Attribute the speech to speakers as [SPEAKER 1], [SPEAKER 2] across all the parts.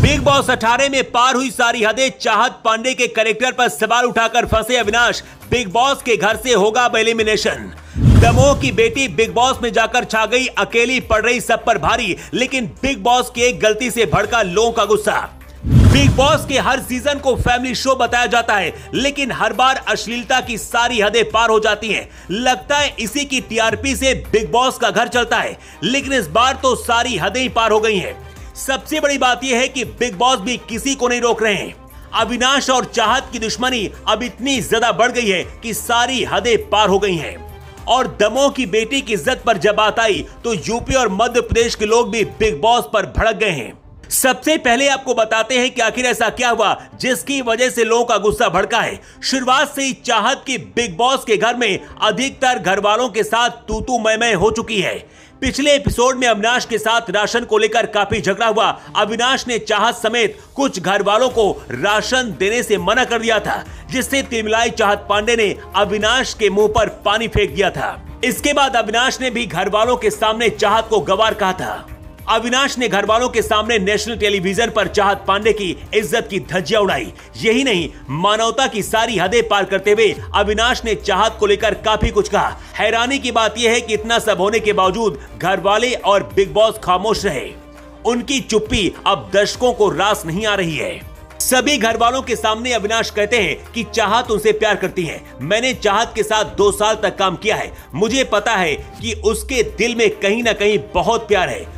[SPEAKER 1] Big boss 18 में पार हुई सारी हदें, चाहत पांडे के कैरेक्टर पर सवाल उठाकर फंसे अविनाश, बिग बॉस के घर से होगा अब एलिमिनेशन। दमोह की बेटी बिग बॉस में जाकर छा गई, अकेली पड़ रही सब पर भारी, लेकिन बिग बॉस की एक गलती से भड़का लोगों का गुस्सा। बिग बॉस के हर सीजन को फैमिली शो बताया जाता है, लेकिन हर बार अश्लीलता की सारी हदें पार हो जाती हैं। लगता है इसी की टीआरपी से बिग बॉस का घर चलता है, लेकिन इस बार तो सारी हदें ही पार हो गई हैं। सबसे बड़ी बात यह है कि बिग बॉस भी किसी को नहीं रोक रहे हैं। अविनाश और चाहत की दुश्मनी अब इतनी ज्यादा बढ़ गई है कि सारी हदें पार हो गई हैं। और दमोह की बेटी की इज्जत पर जब बात आई तो यूपी और मध्य प्रदेश के लोग भी बिग बॉस पर भड़क गए हैं। सबसे पहले आपको बताते हैं कि आखिर ऐसा क्या हुआ जिसकी वजह से लोगों का गुस्सा भड़का है। शुरुआत से ही चाहत की बिग बॉस के घर में अधिकतर घर वालों के साथ तू मैं हो चुकी है। पिछले एपिसोड में अविनाश के साथ राशन को लेकर काफी झगड़ा हुआ। अविनाश ने चाहत समेत कुछ घर वालों को राशन देने से मना कर दिया था, जिससे तिलमिलाई चाहत पांडे ने अविनाश के मुंह पर पानी फेंक दिया था। इसके बाद अविनाश ने भी घर वालों के सामने चाहत को गवार कहा था। अविनाश ने घर वालों के सामने नेशनल टेलीविजन पर चाहत पांडे की इज्जत की धज्जियां उड़ाई। यही नहीं, मानवता की सारी हदें पार करते हुए अविनाश ने चाहत को लेकर काफी कुछ कहा। हैरानी की बात यह है कि इतना सब होने के बावजूद घर वाले और बिग बॉस खामोश रहे। उनकी चुप्पी अब दर्शकों को रास नहीं आ रही है। सभी घर वालों के सामने अविनाश कहते हैं कि चाहत उनसे प्यार करती है। मैंने चाहत के साथ 2 साल तक काम किया है, मुझे पता है कि उसके दिल में कहीं ना कहीं बहुत प्यार है।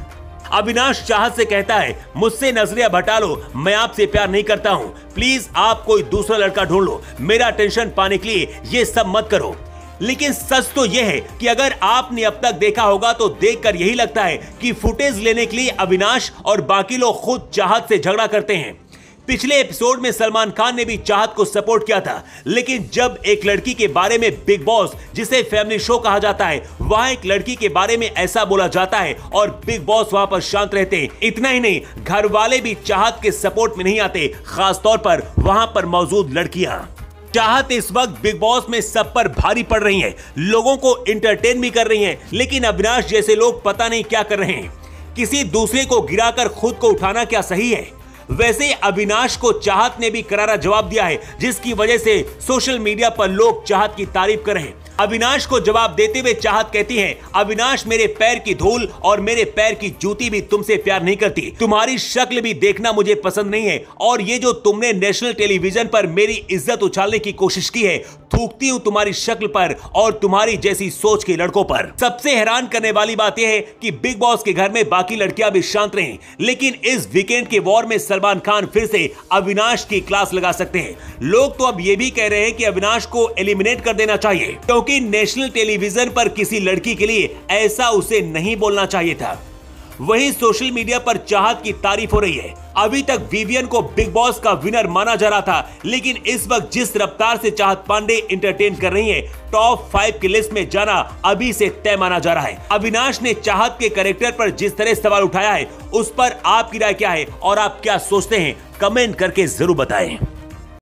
[SPEAKER 1] अविनाश चाहत से कहता है, मुझसे नजरें हटा लो, मैं आपसे प्यार नहीं करता हूं, प्लीज आप कोई दूसरा लड़का ढूंढ लो, मेरा टेंशन पाने के लिए ये सब मत करो। लेकिन सच तो यह है कि अगर आपने अब तक देखा होगा तो देखकर यही लगता है कि फुटेज लेने के लिए अविनाश और बाकी लोग खुद चाहत से झगड़ा करते हैं। पिछले एपिसोड में सलमान खान ने भी चाहत को सपोर्ट किया था, लेकिन जब एक लड़की के बारे में बिग बॉस, जिसे फैमिली शो कहा जाता है, वहां एक लड़की के बारे में ऐसा बोला जाता है और बिग बॉस वहां पर शांत रहते हैं। इतना ही नहीं, घर वाले भी चाहत के सपोर्ट में नहीं आते, खासतौर पर वहां पर मौजूद लड़कियां। चाहत इस वक्त बिग बॉस में सब पर भारी पड़ रही है, लोगों को एंटरटेन भी कर रही है, लेकिन अविनाश जैसे लोग पता नहीं क्या कर रहे हैं। किसी दूसरे को गिराकर खुद को उठाना क्या सही है? वैसे अविनाश को चाहत ने भी करारा जवाब दिया है, जिसकी वजह से सोशल मीडिया पर लोग चाहत की तारीफ कर रहे हैं। अविनाश को जवाब देते हुए चाहत कहती है, अविनाश मेरे पैर की धूल और मेरे पैर की जूती भी तुमसे प्यार नहीं करती, तुम्हारी शक्ल भी देखना मुझे पसंद नहीं है, और ये जो तुमने नेशनल टेलीविजन पर मेरी इज्जत उछालने की कोशिश की है, थूकती हूँ तुम्हारी शक्ल पर और तुम्हारी जैसी सोच के लड़कों पर। सबसे हैरान करने वाली बात यह है कि बिग बॉस के घर में बाकी लड़कियां भी शांत रहीं, लेकिन इस वीकेंड के वॉर में सलमान खान फिर से अविनाश की क्लास लगा सकते हैं। लोग तो अब ये भी कह रहे हैं कि अविनाश को एलिमिनेट कर देना चाहिए, क्योंकि नेशनल टेलीविजन पर किसी लड़की के लिए ऐसा उसे नहीं बोलना चाहिए था। वहीं सोशल मीडिया पर चाहत की तारीफ हो रही है। अभी तक विवियन को बिग बॉस का विनर माना जा रहा था, लेकिन इस वक्त जिस रफ्तार से चाहत पांडे एंटरटेन कर रही है, टॉप 5 की लिस्ट में जाना अभी से तय माना जा रहा है। अविनाश ने चाहत के कैरेक्टर पर जिस तरह सवाल उठाया है, उस पर आपकी राय क्या है और आप क्या सोचते हैं, कमेंट करके जरूर बताएं।